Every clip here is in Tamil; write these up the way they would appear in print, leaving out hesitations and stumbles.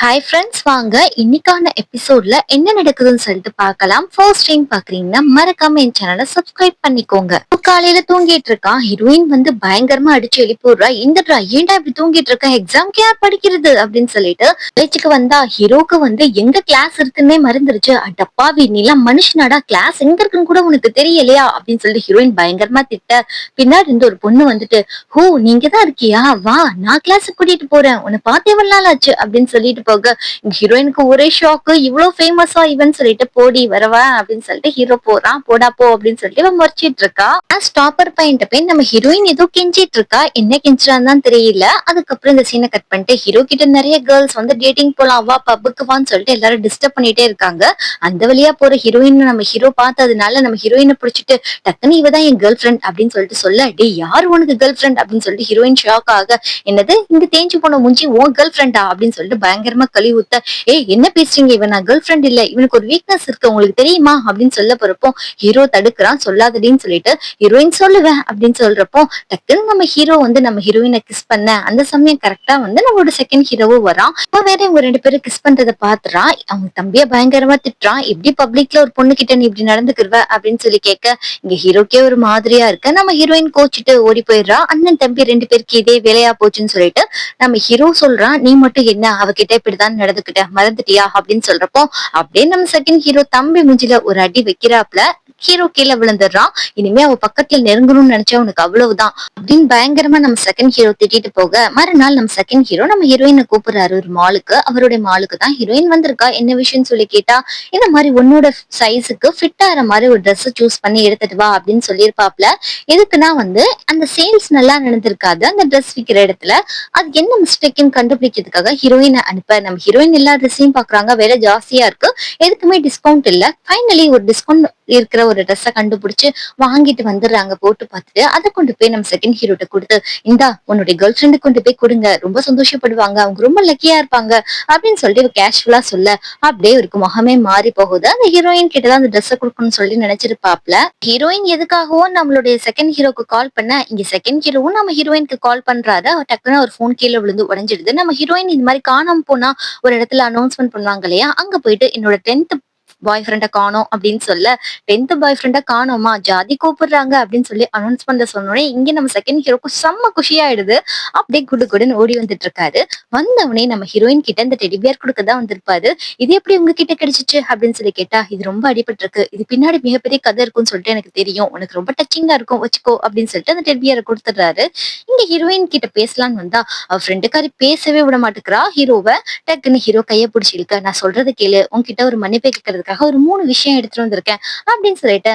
ஹாய் ஃப்ரெண்ட்ஸ், வாங்க இன்னைக்கான எபிசோட்ல என்ன நடக்குதுன்னு சொல்லிட்டு பார்க்கலாம். ஃபர்ஸ்ட் டைம் பாக்குறீங்கன்னா மறக்காம என் சேனலை சப்ஸ்கிரைப் பண்ணிக்கோங்க. காலையில தூங்கிட்டு இருக்கான் ஹீரோயின் வந்து பயங்கரமா அடிச்சு எழுப்பிடுறா. இந்தடா ஏன்டா இப்படி தூங்கிட்டு இருக்க, எக்ஸாம்க்கு யார் படிக்கிறது அப்படின்னு சொல்லிட்டு பேச்சுக்கு வந்தா ஹீரோக்கு வந்து எங்க கிளாஸ் இருக்குன்னே மறந்துருச்சு. அடப்பாவி, நீலாம் மனுஷனாடா, கிளாஸ் எங்க இருக்குன்னு கூட உனக்கு தெரியலையா அப்படின்னு சொல்லிட்டு ஹீரோயின் பயங்கரமா திட்ட. பின்னாடி இருந்து ஒரு பொண்ணு வந்துட்டு, ஹோ நீங்க தான் இருக்கியா, வா நான் கிளாஸுக்கு கூட்டிட்டு போறேன், உன்னை பார்த்து எவ்வளவு நாள் ஆச்சு அப்படின்னு சொல்லிட்டு போக ஹீரோயினுக்கு ஒரே ஷாக்கு. இவ்வளவு ஃபேமஸா இவன் சொல்லிட்டு, போடி வரவா அப்படின்னு சொல்லிட்டு ஹீரோ போறான். போடா போ அப்படின்னு சொல்லிட்டு இவன் மறைச்சிட்டு இருக்கா. ஸ்டாப்பர் பையன்ட்ட போய் நம்ம ஹீரோயின் ஏதோ கெஞ்சிட்டு இருக்கா. என்ன கெஞ்சுறான்னு தான் தெரியல. அதுக்கப்புறம் இந்த சீனை கட் பண்ணிட்டு ஹீரோ கிட்ட நிறைய கேர்ள்ஸ் வந்து டேட்டிங் போலாம் வா பப்புக்கு வான்னு சொல்லிட்டு எல்லாரும் டிஸ்டர்ப் பண்ணிட்டே இருக்காங்க. அந்த வழியா போற ஹீரோயின் நம்ம ஹீரோ பார்த்ததுனால நம்ம ஹீரோயினை பிடிச்சிட்டு டக்குன்னு இவதான் என் கேர்ள் ஃப்ரெண்ட் அப்படின்னு சொல்லிட்டு சொல்ல, டே யாரு உனக்கு கேர்ள் ஃப்ரெண்ட் அப்படின்னு சொல்லிட்டு ஹீரோயின் ஷாக் ஆக, என்னது இந்த தேஞ்சு போன மூஞ்சி உன் கேர்ள் ஃப்ரெண்டா அப்படின்னு சொல்லிட்டு பயங்கரமா கழுவி ஊத்த, ஏய் என்ன பேசுறீங்க, இவன் நான் கேர்ள் ஃப்ரெண்ட் இல்ல, இவனுக்கு ஒரு வீக்னஸ் இருக்கு உங்களுக்கு தெரியுமா அப்படின்னு சொல்ல போறப்போ ஹீரோ தடுக்கிறான். சொல்லாதடின்னு சொல்லிட்டு ஹீரோயின் சொல்லுவேன் அப்படின்னு சொல்றப்போ டக்குன்னு நம்ம ஹீரோ வந்து நம்ம ஹீரோயினை கிஸ் பண்ண அந்த சமயம் கரெக்டா வந்து நம்மளோட செகண்ட் ஹீரோவும் வரான். இப்ப வேற இவங்க ரெண்டு பேரும் கிஸ் பண்றதை பாத்துறான். அவங்க தம்பிய பயங்கரமா திட்டுறான். எப்படி பப்ளிக்ல ஒரு பொண்ணு கிட்ட நீ இப்படி நடந்துக்கிருவ அப்படின்னு சொல்லி கேட்க இங்க ஹீரோக்கே ஒரு மாதிரியா இருக்க. நம்ம ஹீரோயின் கோச்சிட்டு ஓடி போயிடுறா. அண்ணன் தம்பி ரெண்டு பேருக்கு இதே வேலையா போச்சுன்னு சொல்லிட்டு நம்ம ஹீரோ சொல்றான், நீ மட்டும் என்ன அவகிட்ட இப்படிதான் நடந்துக்கிட்ட மறந்துட்டியா அப்படின்னு சொல்றப்போ அப்படியே நம்ம செகண்ட் ஹீரோ தம்பி மூஞ்சில ஒரு அடி வைக்கிறாப்ல. ஹீரோ கீழே விழுந்துடுறான். இனிமே அவ பக்கத்துல நெருங்கணும்னு நினைச்சா உனக்கு அவ்வளவுதான் அப்படின்னு பயங்கரமா நம்ம செகண்ட் ஹீரோ திட்டிட்டு போக, மறுநாள் நம்ம செகண்ட் ஹீரோ நம்ம ஹீரோயினை கூப்பிடுறாரு ஒரு மாலுக்கு. அவருடைய மாலுக்கு தான் ஹீரோயின் வந்திருக்கா. என்ன விஷயம்னு சொல்லி கேட்டா, இந்த மாதிரி உன்னோட சைஸுக்கு ஃபிட் ஆகிற மாதிரி ஒரு ட்ரெஸ் சூஸ் பண்ணி எடுத்துட்டு வா அப்படின்னு சொல்லியிருப்பாப்ல. எதுக்குன்னா வந்து அந்த சேல்ஸ் நல்லா நடந்திருக்காது அந்த ட்ரெஸ் விற்கிற இடத்துல, அது என்ன மிஸ்டேக்னு கண்டுபிடிக்கிறதுக்காக ஹீரோயினை அனுப்ப, நம்ம ஹீரோயின் எல்லா ட்ரெஸ்ஸையும் பாக்குறாங்க, விலை ஜாஸ்தியா இருக்கு, எதுக்குமே டிஸ்கவுண்ட் இல்ல. ஃபைனலி ஒரு டிஸ்கவுண்ட் இருக்கிற ஒரு ட்ரெஸ்ஸை கண்டுபிடிச்சு வாங்கிட்டு வந்துடுறாங்க. போட்டு பார்த்துட்டு அதை கொண்டு போய் நம்ம செகண்ட் ஹீரோட்ட கொடுத்து, இந்தா உன்னுடைய கேர்ள் ஃப்ரெண்டு கொண்டு போய் கொடுங்க, ரொம்ப சந்தோஷப்படுவாங்க, அவங்க ரொம்ப லக்கியா இருப்பாங்க அப்படின்னு சொல்லிட்டு கேஷுவலா சொல்ல, அப்படியே இருக்கு முகமே மாறி போகுது. அந்த ஹீரோயின் கிட்டதான் அந்த ட்ரெஸ்ஸை கொடுக்கணும்னு சொல்லி நினைச்சிருப்பாப்ல. ஹீரோயின் எதுக்காகவும் நம்மளுடைய செகண்ட் ஹீரோக்கு கால் பண்ண, இங்க செகண்ட் ஹீரோவும் நம்ம ஹீரோயினுக்கு கால் பண்றாரு. டக்குன்னு ஒரு போன் கீழே விழுந்து உடைஞ்சிடுது. நம்ம ஹீரோயின் இந்த மாதிரி காணாம போனா ஒரு இடத்துல அனௌன்ஸ்மெண்ட் பண்ணுவாங்க இல்லையா, அங்க போயிட்டு என்னோட 10th பாய் ஃப்ரெண்ட காணோம் அப்படின்னு சொல்ல, 10th பாய் ஃப்ரெண்ட காணோமா, ஜாதி கூப்பிடுறாங்க அப்படின்னு சொல்லி அனௌன்ஸ் பண்ண சொன்னோடனே இங்க நம்ம செகண்ட் ஹீரோக்கு செம்ம குஷியாயிடுது. அப்படியே குடு குடுன்னு ஓடி வந்துட்டு இருக்காரு. வந்தவனே நம்ம ஹீரோயின் கிட்ட இந்த டெடிபியர் கொடுக்கதான் வந்திருப்பாரு. இது எப்படி உங்ககிட்ட கிடைச்சிச்சு அப்படின்னு சொல்லி கேட்டா, இது ரொம்ப அடிபட்டு இருக்கு, இது பின்னாடி மிகப்பெரிய கதை இருக்கும்னு சொல்லிட்டு எனக்கு தெரியும், உனக்கு ரொம்ப டச்சிங்கா இருக்கும் வச்சுக்கோ அப்படின்னு சொல்லிட்டு அந்த டெடிபியரை கொடுத்துடுறாரு. இங்க ஹீரோயின் கிட்ட பேசலான்னு வந்தா அவ ஃப்ரெண்டுக்காரி பேசவே விட மாட்டேங்கிறா ஹீரோவை. டக்குன்னு ஹீரோ கையை பிடிச்சி இழுக்க, நான் சொல்றது கேளு, உன்கிட்ட ஒரு மன்னிப்பை கேட்கறதுக்காக ஒரு 3 விஷயம் எடுத்துட்டு வந்திருக்கேன் அப்படின்னு சொல்லிட்டு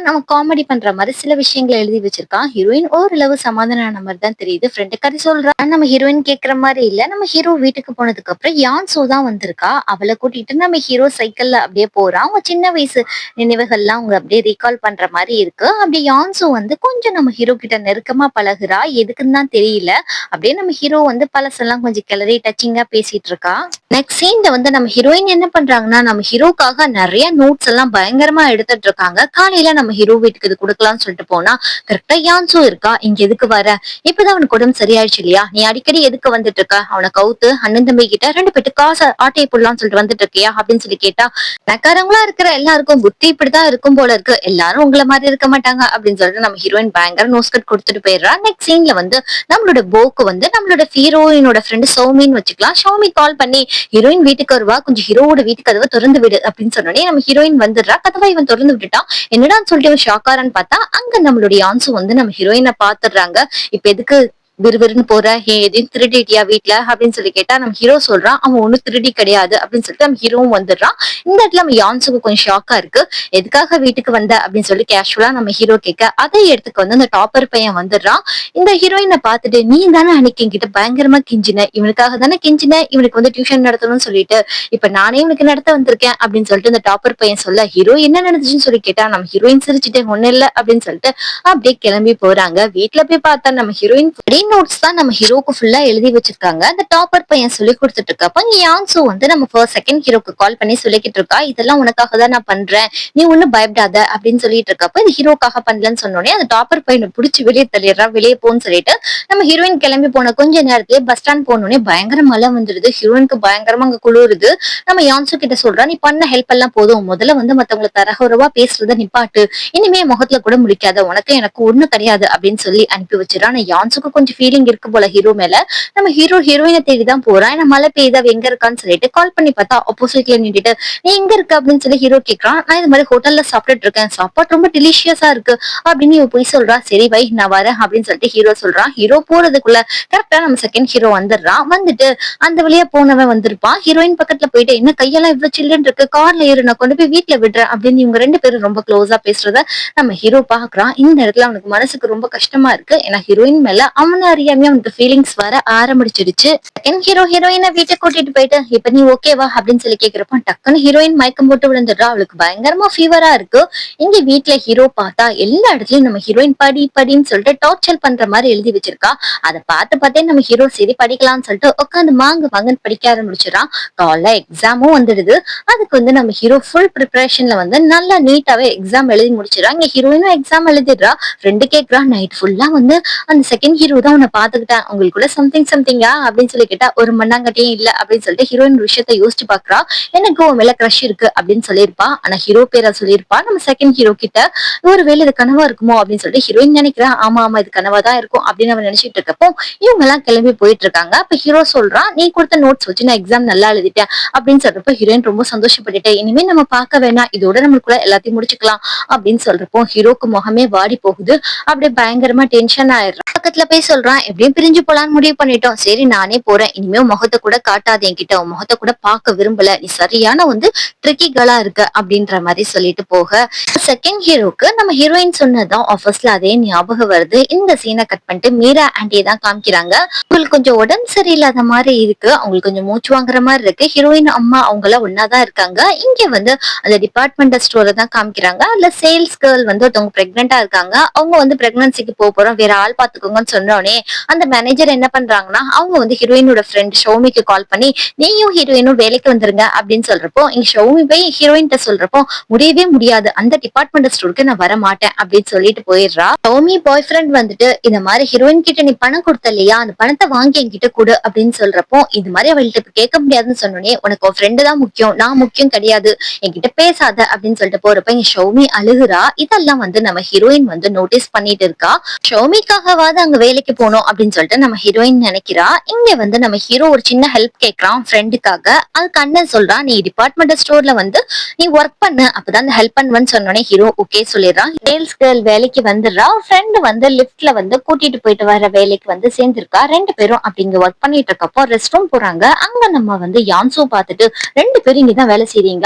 நம்ம காமெடி பண்ற மாதிரி சில விஷயங்களை எழுதி வச்சிருக்கான். ஹீரோயின் ஓரளவு சமாதானம் ஆன மாதிரி தான் தெரியுது. ஃப்ரெண்டு கதை சொல்றா. நம்ம ஹீரோயின் கேட்கற மாதிரி இல்ல. நம்ம ஹீரோ வீட்டுக்கு போனதுக்கு அப்புறம் யான்சோ தான் வந்திருக்கா. அவளை கூட்டிட்டு நம்ம ஹீரோ சைக்கிள்ல அப்படியே போறான். அவங்க சின்ன வயசு நினைவுகள்லாம் அவங்க அப்படியே ரீகால் பண்ற மாதிரி இருக்கு. அப்படியே யான்சோ வந்து கொஞ்சம் நம்ம ஹீரோ கிட்ட நெருக்கமா பழகுறா. எதுக்குன்னு தான் தெரியல. அப்படியே நம்ம ஹீரோ வந்து பழசெல்லாம் கொஞ்சம் கிளறி டச்சிங்கா பேசிட்டு இருக்கா. நெக்ஸ்ட் சீன்ல வந்து நம்ம ஹீரோயின் என்ன பண்றாங்கன்னா, நம்ம ஹீரோக்காக நிறைய நோட்ஸ் எல்லாம் பயங்கரமா எடுத்துட்டு இருக்காங்க. காலையில நம்ம ஹீரோ வீட்டுக்கு இது கொடுக்கலாம்னு சொல்லிட்டு போனா கரெக்டா யான்சோ இருக்கா. இங்க எதுக்கு வர, இப்பதான் அவனுக்கு உடம்பு சரியாயிடுச்சு இல்லையா, நீ அடிக்கடி எதுக்கு வந்துட்டு இருக்க, அவனை கவுத்து அண்ணன் தம்பி கிட்ட 2 பேட்டு காசு ஆட்டையை போடலாம்னு சொல்லிட்டு வந்துட்டு இருக்கியா அப்படின்னு சொல்லி கேட்டா, நக்காரங்களா இருக்கிற எல்லாருக்கும் புத்தி இப்படிதான் இருக்கும் போல இருக்கு, எல்லாரும் உங்களை மாதிரி இருக்க மாட்டாங்க அப்படின்னு சொல்லிட்டு நம்ம ஹீரோயின் பயங்கர நோஸ்கட் கொடுத்துட்டு போயிடுறா. நெக்ஸ்ட் சீன்ல வந்து நம்மளோட போக்கு வந்து நம்மளோட ஹீரோயினோட ஃப்ரெண்டு சௌமின்னு வச்சுக்கலாம். சௌமி கால் பண்ணி, ஹீரோயின் வீட்டுக்கு வருவா, கொஞ்சம் ஹீரோவோட வீட்டு கதவை திறந்து விடு அப்படின்னு சொன்னோடனே நம்ம ஹீரோயின் வந்துடுறா. கதவை இவன் திறந்து விட்டுட்டான். என்னடான்னு சொல்லிட்டு இவன் ஷாக்காரான்னு பார்த்தா அங்க நம்மளுடைய ஆன்சு வந்து நம்ம ஹீரோயினை பாத்துடுறாங்க. இப்ப எதுக்கு விறுவிறுன்னு போற, எதையும் திருடிட்டியா வீட்டுல அப்படின்னு சொல்லி கேட்டா நம்ம ஹீரோ சொல்றான், அவன் ஒண்ணும் திருடி கிடையாது அப்படின்னு சொல்லிட்டு நம்ம ஹீரோவும் வந்துடுறான். இந்த இடத்துல நம்ம யான்சுக்கு கொஞ்சம் ஷாக்கா இருக்கு. எதுக்காக வீட்டுக்கு வந்த அப்படின்னு சொல்லி கேஷுவலா நம்ம ஹீரோ கேட்க, அதே இடத்துக்கு வந்து அந்த டாப்பர் பையன் வந்துடுறான். இந்த ஹீரோயினை பார்த்துட்டு, நீ தானே அன்னைக்கு என்கிட்ட பயங்கரமா கெஞ்சின, இவனுக்காக தானே கெஞ்சின, இவனுக்கு வந்து டியூஷன் நடத்தணும்னு சொல்லிட்டு, இப்ப நானே இவனுக்கு நடத்த வந்திருக்கேன் அப்படின்னு சொல்லிட்டு இந்த டாப்பர் பையன் சொல்ல, ஹீரோ என்ன நடந்துச்சுன்னு சொல்லி கேட்டா நம்ம ஹீரோயின் சிரிச்சுட்டு ஒண்ணு இல்ல அப்படின்னு சொல்லிட்டு அப்படியே கிளம்பி போறாங்க. வீட்டுல போய் பார்த்தா நம்ம ஹீரோயின் மெயின் நோட்ஸ் தான் நம்ம ஹீரோக்கு ஃபுல்லா எழுதி வச்சிருக்காங்க. அந்த டாப்பர் பையன் சொல்லி கொடுத்துட்டு இருக்கப்ப இங்க யான்சு வந்து நம்ம ஃபர்ஸ்ட் செகண்ட் ஹீரோக்கு கால் பண்ணி சொல்லிக்கிட்டு இருக்கா, இதெல்லாம் உனக்காக தான் நான் பண்றேன், நீ ஒன்னும் பயப்படாத அப்படின்னு சொல்லிட்டு இருக்கப்ப இது ஹீரோக்காக பண்ணலன்னு சொன்னோடனே அந்த டாப்பர் பையனை பிடிச்சி வெளியே தள்ளிடுறா. வெளியே போன்னு சொல்லிட்டு நம்ம ஹீரோயின் கிளம்பி போன கொஞ்ச நேரத்திலே பஸ் ஸ்டாண்ட் போனோடனே பயங்கர மழை வந்துடுது. ஹீரோயினுக்கு பயங்கரமா அங்க குளிருது. நம்ம யான்சு கிட்ட சொல்றா, நீ பண்ண ஹெல்ப் எல்லாம் போதும், முதல்ல வந்து மத்தவங்களை தரகுறவா பேசுறத நிப்பாட்டு, இனிமே முகத்துல கூட முடிக்காத, உனக்கு எனக்கு ஒண்ணு கிடையாது அப்படின்னு சொல்லி அனுப்பி வச்சிடறான். ஆனா யான்சுக்கு கொஞ்சம் ஃபீலிங் இருக்கு போல ஹீரோ மேல. நம்ம ஹீரோ ஹீரோயினை தேடிதான் போறான். ஏன்னா மழை பெய்யுது, அவ எங்க இருக்கான்னு சொல்லிட்டு கால் பண்ணி பார்த்தா ஆப்போசிட்ல நின்றுட்டு, நீ எங்க இருக்க அப்படின்னு சொல்லி ஹீரோ கேட்கறான். நான் இது மாதிரி ஹோட்டல்ல சாப்பிட்டுட்டு இருக்கேன், சாப்பாடு ரொம்ப டெலிஷியஸா இருக்கு அப்படின்னு இவ போய் சொல்றா. சரி வை நான் வரேன் அப்படின்னு சொல்லிட்டு ஹீரோ சொல்றான். ஹீரோ போறதுக்குள்ள கரெக்டா நம்ம செகண்ட் ஹீரோ வந்துடுறான். வந்துட்டு அந்த வழியா போனவன் வந்திருப்பான். ஹீரோயின் பக்கத்துல போயிட்டு, என்ன கையெல்லாம் இவ்வளவு சில்லுன்னு இருக்கு, கார்ல ஏறு நான் கொண்டு போய் வீட்டுல விடுறேன் அப்படின்னு இவங்க ரெண்டு பேரும் ரொம்ப க்ளோஸா பேசுறத நம்ம ஹீரோ பாக்குறான். இந்த இடத்துல அவனுக்கு மனசுக்கு ரொம்ப கஷ்டமா இருக்கு. ஏன்னா ஹீரோயின் மேல அவனை அறியாமே அவனுக்கு ஃபீலிங்ஸ் வர ஆரம்பிச்சிடுச்சு. செகண்ட் ஹீரோ ஹீரோயினை வீட்டுக்கு கூட்டிட்டு போயிட்டு, இப்ப நீ ஓகேவா அப்படின்னு சொல்லி கேக்குறப்ப டக்குன்னு ஹீரோயின் மயக்கம் போட்டு விழுந்துடுறா. அவளுக்கு பயங்கரமா ஃபீவரா இருக்கு. இங்க வீட்டுல ஹீரோ பார்த்தா எல்லா இடத்துலயும் நம்ம ஹீரோயின் படி படின்னு சொல்லிட்டு டார்ச்சர் பண்ற மாதிரி எழுதி வச்சிருக்கா. அதை பார்த்து பார்த்தே நம்ம ஹீரோ சரி படிக்கலாம்னு சொல்லிட்டு உட்காந்து வாங்கன்னு படிக்க ஆரம்பிச்சிடறான். காலைல எக்ஸாமும் வந்துடுது. அதுக்கு வந்து நம்ம ஹீரோ ஃபுல் ப்ரிப்பரேஷன்ல வந்து நல்லா நீட்டாவே எக்ஸாம் எழுதி முடிச்சிடறான். இங்க ஹீரோயினும் எக்ஸாம் எழுதிடுறா. ஃப்ரெண்டு கேட்கறா, நைட் ஃபுல்லா வந்து அந்த செகண்ட் ஹீரோ தான் உன்னை பாத்துக்கிட்டேன், உங்களுக்குள்ள சம்திங்கா அப்படின்னு சொல்லி கேட்டா, ஒரு மண்ணாங்கட்டியும் இல்ல அப்படின்னு சொல்லிட்டு ஹீரோயின் விஷயத்த யோசிச்சு பாக்குறா. எனக்கு உன் மேல கிரஷ் இருக்கு அப்படின்னு சொல்லியிருப்பா. ஆனா ஹீரோ பேரை சொல்லியிருப்பா நம்ம செகண்ட் ஹீரோ கிட்ட. ஒருவேளை இது கனவா இருக்குமோ அப்படின்னு சொல்லிட்டு ஹீரோயின் நினைக்கிறா. ஆமா ஆமா இது கனவா தான் இருக்கும் அப்படின்னு அவன் நினைச்சிட்டு இருக்கப்போ இவங்க எல்லாம் கிளம்பி போயிட்டு இருக்காங்க. அப்ப ஹீரோ சொல்றான், நீ கொடுத்த நோட்ஸ் வச்சு நான் எக்ஸாம் நல்லா எழுதிட்டேன் அப்படின்னு சொல்றப்போ ஹீரோயின் ரொம்ப சந்தோஷப்பட்டுட்டேன். இனிமே நம்ம பார்க்க வேணாம், இதோட நம்மளுக்குள்ள எல்லாத்தையும் முடிச்சுக்கலாம் அப்படின்னு சொல்றப்போ ஹீரோக்கு முகமே வாடி போகுது. அப்படியே பயங்கரமா டென்ஷன் ஆயிடுறான். பக்கத்துல போய் சொல்றான், எப்படியும் பிரிஞ்சு போலான்னு முடிவு பண்ணிட்டோம், சரி நானே போறேன், இனிமே முகத்தை கூட காட்டாத என்கிட்ட, உன் முகத்தை கூட பார்க்க விரும்பல, நீ சரியான வந்து ட்ரிக்கி கேர்ளா இருக்க அப்படின்ற மாதிரி சொல்லிட்டு போக செகண்ட் ஹீரோக்கு நம்ம ஹீரோயின் சொன்னதான் ஆஃபீஸ்ல அதே ஞாபகம் வருது. இந்த சீனை கட் பண்ணிட்டு மீரா ஆண்டியை தான் காமிக்கிறாங்க. அவங்களுக்கு கொஞ்சம் உடம்பு சரியில்லாத மாதிரி இருக்கு, அவங்களுக்கு கொஞ்சம் மூச்சு வாங்குற மாதிரி இருக்கு. ஹீரோயின் அம்மா அவங்க எல்லாம் ஒன்னாதான் இருக்காங்க. இங்க வந்து அந்த டிபார்ட்மெண்டல் ஸ்டோரை தான் காமிக்கிறாங்க. அதுல சேல்ஸ் கேர்ள் வந்து ஒருத்தவங்க பிரெக்னெண்டா இருக்காங்க. அவங்க வந்து பிரெக்னன்சிக்கு போறோம், வேற ஆள் பாத்துக்கோங்கன்னு சொன்னோடனே அந்த மேனேஜர் என்ன பண்றாங்கன்னா, அவங்க வந்து ஹீரோயினோட ஃப்ரெண்ட் ஷௌமிக்கு கால் பண்ணி, நீயும் ஹீரோயினும் வேலைக்கு வந்துருங்க அப்படின்னு சொல்றப்போ இங்க ஷௌமி போய் ஹீரோயின் சொல்றப்போ முடியவே முடியாது, அந்த டிபார்ட்மெண்டல் ஸ்டோருக்கு நான் வர மாட்டேன் அப்படின்னு சொல்லிட்டு போயிடுறா. ஷௌமி பாய் ஃப்ரெண்ட் வந்துட்டு, இந்த மாதிரி ஹீரோயின் கிட்ட நீ பணம் கொடுத்த இல்லையா, அந்த பணத்தை வாங்கி என்கிட்ட கொடு அப்படின்னு சொல்றப்போ இது மாதிரி அவள்கிட்ட கேட்க முடியாதுன்னு சொன்னோடனே, உனக்கு உன் ஃப்ரெண்டு தான் முக்கியம், நான் முக்கியம் கிடையாது, என்கிட்ட பேசாத அப்படின்னு சொல்லிட்டு போறப்ப இங்க ஷௌமி அழுகுறா. இதெல்லாம் வந்து நம்ம ஹீரோயின் வந்து நோட்டீஸ் பண்ணிட்டு இருக்கா. ஷௌமிக்காகவாது அங்க வேலைக்கு போனோம் அப்படின்னு சொல்லிட்டு நம்ம ஹீரோயின் நினைக்கிறா. இங்க வந்து நம்ம ஹீரோ ஒரு சின்ன ஹெல்ப் கேட்கறான் ஃப்ரெண்டுக்காக. அதுக்கு அண்ணன் சொல்றான், நீ டிபார்ட்மெண்டல் ஸ்டோர்ல வந்து நீ ஒர்க் பண்ணு, அப்பதான் அந்த ஹெல்ப் பண்ணுவேன்னு சொன்னோடனே ஹீரோ ஓகே சொல்லிடுறான். சேல்ஸ் கேர்ள் வேலைக்கு வந்துடுறா. ஃப்ரெண்டு வந்து லிப்ட்ல வந்து கூட்டிட்டு போயிட்டு வர வேலைக்கு வந்து சேர்ந்திருக்கா. ரெண்டு பேரும் அப்படிங்க ஒர்க் பண்ணிட்டு இருக்கப்போ ரெஸ்ட் ரூம் போறாங்க. அங்க நம்ம வந்து யான்சோ பார்த்துட்டு, ரெண்டு பேரும் இங்கதான் வேலை செய்றீங்க,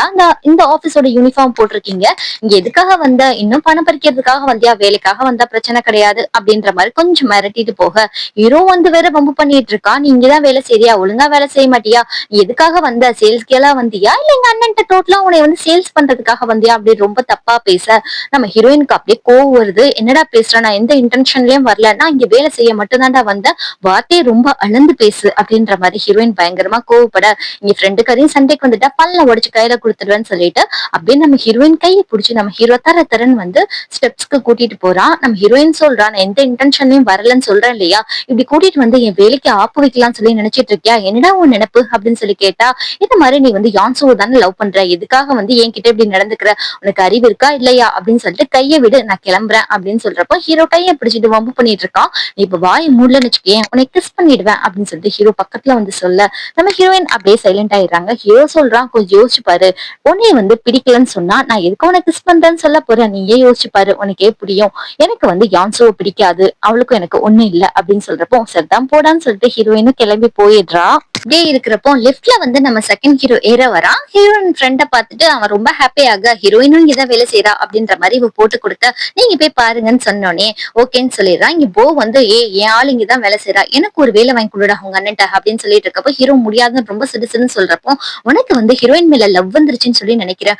இந்த ஆபீஸோட யூனிஃபார்ம் போட்டிருக்கீங்க, இங்க எதுக்காக வந்த, இன்னும் பணம் பறிக்கிறதுக்காக வந்தியா, வேலைக்காக வந்தா பிரச்சனை கிடையாது அப்படின்ற மாதிரி கொஞ்சம் மிரட்டிட்டு போக ஹீரோ வந்து வேற பம்பு பண்ணிட்டு இருக்கா. நீ இங்கதான் வேலை செய்றியா, ஒழுங்கா வேலை செய்ய மாட்டியா, நீ எதுக்காக வந்த, சேல்ஸ் கேலா வந்தியா இல்ல எங்க அண்ணன் டோட்டலா உன்னை வந்து சேல்ஸ் பண்றதுக்காக வந்தியா அப்படி ரொம்ப தப்பா பேச நம்ம ஹீரோயினுக்கு அப்படியே கோவம் வருது. என்னடா பேசுற, நான் எந்த இன்டென்ஷன்லயும் வரல, நான் இங்க வேலை செய்ய மட்டும் தான்டா வந்தேன், வார்த்தையை ரொம்ப அளந்து பேசு அப்படின்ற மாதிரி ஹீரோயின் பயங்கரமா கோவப்பட, இங்க ஃப்ரெண்டு கரையும் சண்டைக்கு வந்துட்டா பல்ல உடைச்சு கையில கொடுத்துருவேன்னு சொல்லிட்டு அப்படியே நம்ம ஹீரோயின் கையை பிடிச்சி நம்ம ஹீரோ தரன்னு வந்து ஸ்டெப்ஸ்க்கு கூட்டிட்டு போறான். நம்ம ஹீரோயின் சொல்றா, நான் எந்த இன்டென்ஷன்லயும் வரலன்னு சொல்றேன் இல்லையா, இப்படி கூட்டிட்டு வந்து என் வேலைக்கு ஆப்பு வைக்கலாம்னு சொல்லி நினைச்சிட்டு இருக்கியா, என்னடா உன் நினைப்பு அப்படின்னு சொல்லி கேட்டா, இந்த மாதிரி நீ வந்து யான்சோ தானே லவ் பண்ற, எதுக்காக வந்து என்கிட்ட இப்படி நடந்துக்கிற, உனக்கு அறிவு இருக்கா இல்லையா அப்படின்னு சொல்லிட்டு கையை விடு நான் கிளம்புறேன் அப்படின்னு சொல்றப்போ ஹீரோ கையை பிடிச்சிட்டு வம்பு பண்ணிட்டு இருக்கான். நீ இப்ப வாய் மூடலன்னு வச்சுக்கேன் உனக்கு கிஸ் பண்ணிடுவேன் அப்படின்னு சொல்லிட்டு ஹீரோ பக்கத்துல வந்து சொல்ல நம்ம ஹீரோயின் அப்படியே சைலண்ட் ஆயிடுறாங்க. ஹீரோ சொல்றான், கொஞ்சம் யோசிச்சு பாரு, உன்னைய வந்து பிடிக்கலன்னு சொன்னா நான் எதுக்கு உனக்கு கிஸ் பண்றேன்னு சொல்ல போறேன், நீயே யோசிச்சு பாரு உனக்கே புரியும், எனக்கு வந்து யான்சோவை பிடிக்காது, அவளுக்கும் எனக்கு ஒண்ணு இல்ல அப்படின்னு சொல்றப்போ சரிதான் போடான்னு சொல்லிட்டு ஹீரோயினும் கிளம்பி போயிடுறா. இப்படியே இருக்கிறப்போ லிப்ட்ல வந்து நம்ம செகண்ட் ஹீரோ ஏற வரான். ஹீரோயின் ஃப்ரெண்ட பார்த்துட்டு அவன் ரொம்ப ஹாப்பியாக ஹீரோயினும் இங்கதான் வேலை செய்யறா அப்படின்ற மாதிரி இவ போட்டு கொடுத்த நீங்க போய் பாருங்கன்னு சொன்னோடனே ஓகேன்னு சொல்லிடுறான். இங்க போ வந்து என் ஆள் இங்கதான் வேலை செய்யறா, எனக்கு ஒரு வேலை வாங்கி கொடுடா உங்க அண்ணன்ட்ட அப்படின்னு சொல்லிட்டு இருக்கப்போ ஹீரோ முடியாதுன்னு ரொம்ப சிடுசுன்னு சொல்றப்போ உனக்கு வந்து ஹீரோயின் மேல லவ் வந்துருச்சுன்னு சொல்லி நினைக்கிறேன்.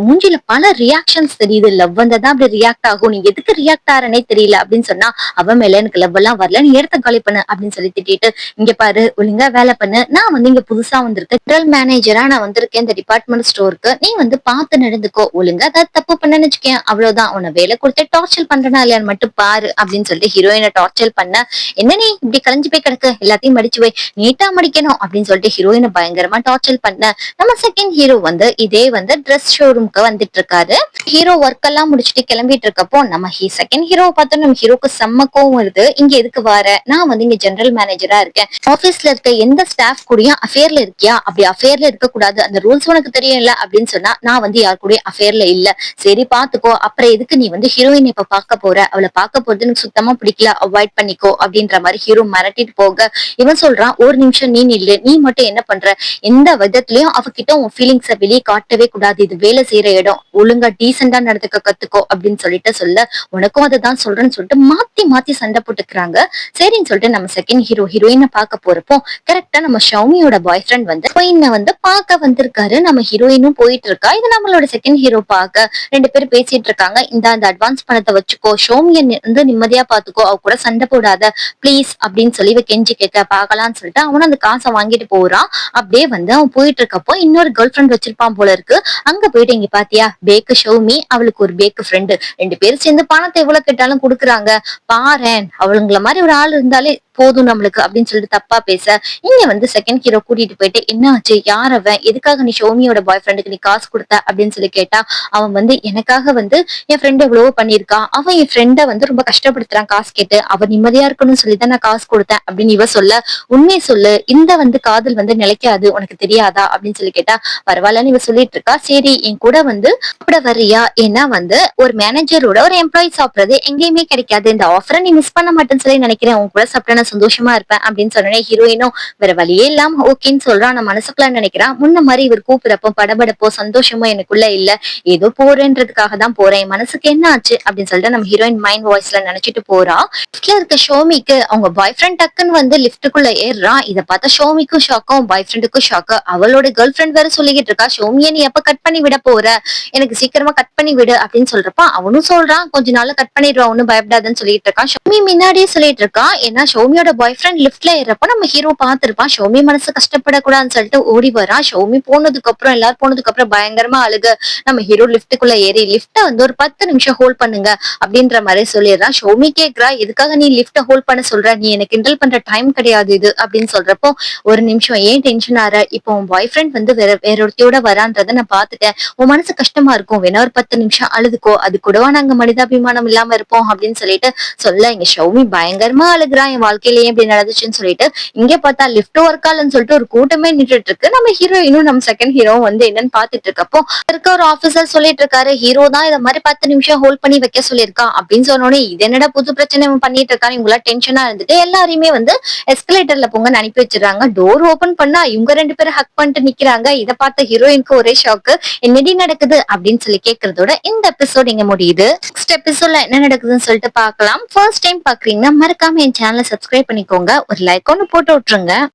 மூஞ்சில பல ரியாக்ஷன்ஸ் தெரியுது, லவ் வந்ததான் அப்படி ரியாக்ட் ஆகும், நீ எதுக்கு ரியாக்ட் ஆறனே தெரியல அப்படின்னு சொன்னா அவன் மேல எனக்கு லவ் எல்லாம் வரல, நீ எடுத்த காலி பண்ணு அப்படின்னு சொல்லி திட்டிட்டு இங்க பாரு ஒழுங்கா வேலை பண்ணு, நான் வந்து இங்க புதுசா வந்திருக்கேன் ஜெனரல் மேனேஜரா நான் வந்திருக்கேன் இந்த டிபார்ட்மெண்ட் ஸ்டோருக்கு, நீ வந்து பார்த்து நடந்துக்கோ, ஒழுங்கா ஏதாவது தப்பு பண்ணன்னு வச்சுக்கேன் அவ்வளவுதான், உன்னை வேலை கொடுத்து டார்ச்சர் பண்றனா இல்லையான்னு மட்டும் பாரு அப்படின்னு சொல்லிட்டு ஹீரோயினை டார்ச்சர் பண்ண என்ன நீ இப்படி கலைஞ்சு போய் கிடக்கு எல்லாத்தையும் மடிச்சு போய் நீட்டா மடிக்கணும் அப்படின்னு சொல்லிட்டு ஹீரோயினை பயங்கரமா டார்ச்சர் பண்ண நம்ம செகண்ட் ஹீரோ வந்து இதே வந்து ட்ரெஸ் ஷோரூம்க்கு வந்துட்டு இருக்காரு. ஹீரோ ஒர்க் எல்லாம் முடிச்சுட்டு கிளம்பிட்டு இருக்கப்போ நம்ம செகண்ட் ஹீரோவை பார்த்தோம் நம்ம ஹீரோக்கு செம்ம கோவம் வருது. இங்க எதுக்கு வர, நான் வந்து இங்க ஜெனரல் மேனேஜரா இருக்கேன், ஆபீஸ்ல இருக்க எந்த ஸ்டாஃப் கூடயும் அஃபேர்ல இருக்கியா, அப்படி அஃபேர்ல இருக்க கூடாது, அந்த ரூல்ஸ் உனக்கு தெரியல அப்படின்னு சொன்னா நான் வந்து யாரு கூட அஃபேர்ல இல்ல, சரி பாத்துக்கோ, அப்புறம் எதுக்கு நீ வந்து ஹீரோயின் இப்ப பாக்க போற, அவளை பார்க்க போறது எனக்கு சுத்தமா பிடிக்கல, அவாய்ட் பண்ணிக்கோ அப்படின்ற மாதிரி ஹீரோ மிரட்டிட்டு போக இவன் சொல்றான் ஒரு நிமிஷம் நீ நில்லு, நீ மட்டும் என்ன பண்ற, எந்த விதத்திலயும் அவகிட்ட உன் ஃபீலிங்ஸ வெளியே காட்டவே கூடாது, இது வேலை செய்யற இடம், ஒழுங்கா டீசெண்டா நடந்துக்க கத்துக்கோ அப்படின்னு சொல்லிட்டு சொல்ல உனக்கும் அதை தான் சொல்றேன்னு சொல்லிட்டு மாத்தி மாத்தி சண்டை போட்டுக்கிறாங்க. சரின்னு சொல்லிட்டு நம்ம செகண்ட் ஹீரோ ஹீரோயினை பார்க்க போறப்போ கரெக்டா நம்ம ஷவுமியோட பாய் ஃப்ரெண்ட் வந்து ஹீரோயினை வந்து பார்க்க வந்திருக்காரு. நம்ம ஹீரோயினும் போயிட்டு இருக்கா. இது நம்மளோட செகண்ட் ஹீரோ பார்க்க ரெண்டு பேரும் பேசிட்டு இருக்காங்க. இந்த அந்த அட்வான்ஸ் பணத்தை வச்சுக்கோ, ஷோமியை வந்து நிம்மதியா பாத்துக்கோ, அவ கூட சண்டை போடாத பிளீஸ் அப்படின்னு சொல்லி கெஞ்சி கேட்க பாக்கலாம்னு சொல்லிட்டு அவனும் அந்த காசை வாங்கிட்டு போறான். அப்படியே வந்து அவன் போயிட்டு இருக்கப்போ இன்னொரு கேர்ள் ஃப்ரெண்ட் வச்சிருப்பான் போல இருக்கு. அங்க போயிட்டு இங்க பாத்தியா பேக்கு ஷோமி, அவளுக்கு ஒரு பேக்கு ஃப்ரெண்டு, ரெண்டு பேரும் சேர்ந்து பணத்தை எவ்வளவு கேட்டாலும் கொடுக்குறாங்க, பாரேன் அவளுங்கள மாதிரி ஒரு ஆள் இருந்தாலே போதும் நம்மளுக்கு அப்படின்னு சொல்லிட்டு தப்பா பேச இங்க வந்து செகண்ட் ஹீரோ கூட்டிட்டு போயிட்டு என்ன ஆச்சு, யார் அவன், எதுக்காக நீ ஷோமியோட பாய் ஃப்ரெண்டுக்கு நீ காசு கொடுத்த அப்படின்னு சொல்லி கேட்டா அவன் வந்து எனக்காக வந்து என் ஃப்ரெண்ட் எவ்வளவோ பண்ணிருக்கான், அவன் என் ஃப்ரெண்டை வந்து ரொம்ப கஷ்டப்படுத்துறான் காசு கேட்டு, அவ நிம்மதியா இருக்கணும்னு சொல்லிதான் நான் காசு கொடுத்தேன் அப்படின்னு இவ சொல்ல உண்மையை சொல்லு, இந்த வந்து காதல் வந்து நிலைக்காது உனக்கு தெரியாதா அப்படின்னு சொல்லி கேட்டா பரவாயில்லன்னு இவ சொல்லிட்டு இருக்கா. சரி என் கூட வந்து சாப்பிட வர்றியா, ஏன்னா வந்து ஒரு மேனேஜரோட ஒரு எம்ப்ளாயி சாப்பிடுறது எங்கேயுமே கிடைக்காது, இந்த ஆஃபரை நீ மிஸ் பண்ண மாட்டேன்னு சொல்லி நினைக்கிறேன், உன் கூட சாப்பிட்டா சந்தோஷமா இருப்பேன் அப்படின்னு சொன்னே ஹீரோயினும் வேற வழியே இல்லாம ஓகேன்னு சொல்றான். நான் மனசுக்குள்ள நினைக்கிறான் முன்ன மாதிரி இவர் கூப்பிடப்போ படபடப்போ சந்தோஷமோ எனக்குள்ள இல்ல, ஏதோ போறேன்றதுக்காக தான் போறேன், மனசுக்கு என்ன ஆச்சு அப்படின்னு சொல்லிட்டு நம்ம ஹீரோயின் மைண்ட் வாய்ஸ்ல நினைச்சிட்டு போறா. லிப்ட்ல இருக்க ஷோமிக்கு அவங்க பாய் ஃப்ரெண்ட் டக்குன்னு வந்து லிப்டுக்குள்ள ஏறான். இதை பார்த்தா ஷோமிக்கும் ஷாக்கும் பாய் ஃப்ரெண்டுக்கும் ஷாக்கு. அவளோட கேர்ள் ஃப்ரெண்ட் வேற சொல்லிக்கிட்டு இருக்கா ஷோமியை நீ எப்ப கட் பண்ணி விட போற, எனக்கு சீக்கிரமா கட் பண்ணி விடு அப்படின்னு சொல்றப்ப அவனும் சொல்றான் கொஞ்ச நாள்ல கட் பண்ணிடுவான் ஒன்னும் பயப்படாதுன்னு சொல்லிட்டு இருக்கான். ஷோமி முன்னாடியே சொல்லிட்டு இருக்கான். ஏன்னா ஷோமியோட பாய் ஃப்ரெண்ட் லிப்ட்ல ஏறப்ப நம்ம ஹீரோ பாத்துருப்பான். ஷோமி மனசு கஷ்டப்படக்கூடாதுன்னு சொல்லிட்டு ஓடி வரான். ஷோமி போனதுக்கு அப்புறம் எல்லாரும் போனதுக்கு அப்புறம் பயங்கரமா அழுக நம்ம ஹீரோ லிப்டுக்குள்ள ஏறி லிப்ட வந்து ஒரு 10 நிமிஷம் ஹோல்ட் பண்ணுங்க அப்படின்ற மாதிரி சொல்லிடுறான். ஷோமி கேக்குறா எதுக்காக நீ லிப்ட ஹோல்ட் பண்ண சொல்ற, நீ எனக்கு கிண்டல் பண்ற டைம் கிடையாது இது அப்படின்னு சொல்றப்போ ஒரு நிமிஷம் ஏன் டென்ஷன் ஆற, இப்போ உன் பாய் ஃப்ரெண்ட் வந்து வேற ஒருத்தையோட வரான்றத நான் பாத்துட்டேன், உன் மனசு கஷ்டமா இருக்கும், வேணா ஒரு 10 நிமிஷம் அழுதுக்கோ, அது கூடவா நாங்க மனிதாபிமானம் இல்லாம இருப்போம் அப்படின்னு சொல்லிட்டு சொல்ல இங்க ஷௌமி பயங்கரமா அழுகுறான். என் வாழ்க்கையிலேயே இப்படி நடந்துச்சுன்னு சொல்லிட்டு இங்க பார்த்தா லிப்ட் ஒர்க் ஆலன்னு சொல்லிட்டு ஒரு கூட்டமே நின்றுட்டு இருக்கு. நம்ம ஹீரோயினும் நம்ம செகண்ட் ஹீரோ வந்து என்னன்னு பாத்துட்டு இருக்கப்போ இருக்க ஒரு ஆபீசர் சொல்லிட்டு இருக்காரு ஹீரோ தான் இதை மாதிரி 10 நிமிஷம் ஹோல்ட் பண்ணி வைக்க சொல்லியிருக்கான் அப்படின்னு சொன்னோடனே இது என்னடா புது பிரச்சனை பண்ணிட்டு இருக்கான், இவங்களா டென்ஷனா இருந்துட்டு எல்லாரையுமே வந்து எஸ்கலேட்டர்ல போங்கன்னு அனுப்பி வச்சிடறாங்க. டோர் ஓபன் பண்ணா இவங்க ரெண்டு பேரும் ஹக் பண்ணிட்டு நிக்கிறாங்க. இதை பார்த்த ஹீரோயினுக்கு ஒரே ஷாக்கு, என்னடி நடக்குது அப்படின்னு சொல்லி கேட்கறதோட இந்த எபிசோட் இங்க முடியுது. நெக்ஸ்ட் எபிசோட்ல என்ன நடக்குதுன்னு சொல்லிட்டு பார்க்கலாம். ஃபர்ஸ்ட் டைம் பாக்குறீங்கன்னா மறக்காம என் சேனலை சப்ஸ்கிரைப் பண்ணிக்கோங்க, ஒரு லைக் ஒன்னு போட்டு விட்டுருங்க.